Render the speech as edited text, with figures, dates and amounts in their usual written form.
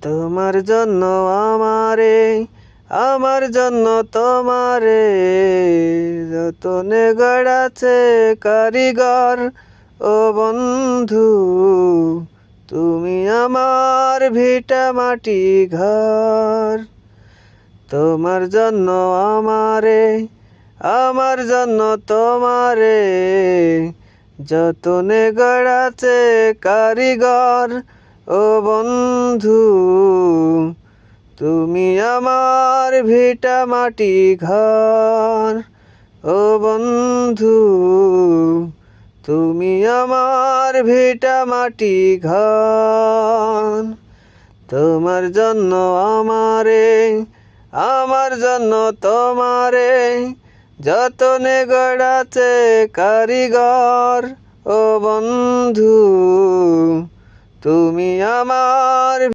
তোমার জন্য আমারে, আমার জন্য তোমারে যতনে গড়াছে কারিগর। ও বন্ধু, তুমি আমার ভিটা মাটি ঘর। তোমার জন্য আমারে, আমার জন্য তোমারে যতনে গড়াছে কারিগর। ও বন্ধু, তুমি আমার ভিটা মাটি ঘর। ও বন্ধু, তুমি আমার ভিটা মাটি ঘর। তোমার জন্য আমারে, আমার জন্য তোমারে যতনে গড়াছে কারিগর। ও বন্ধু, তুমি আমার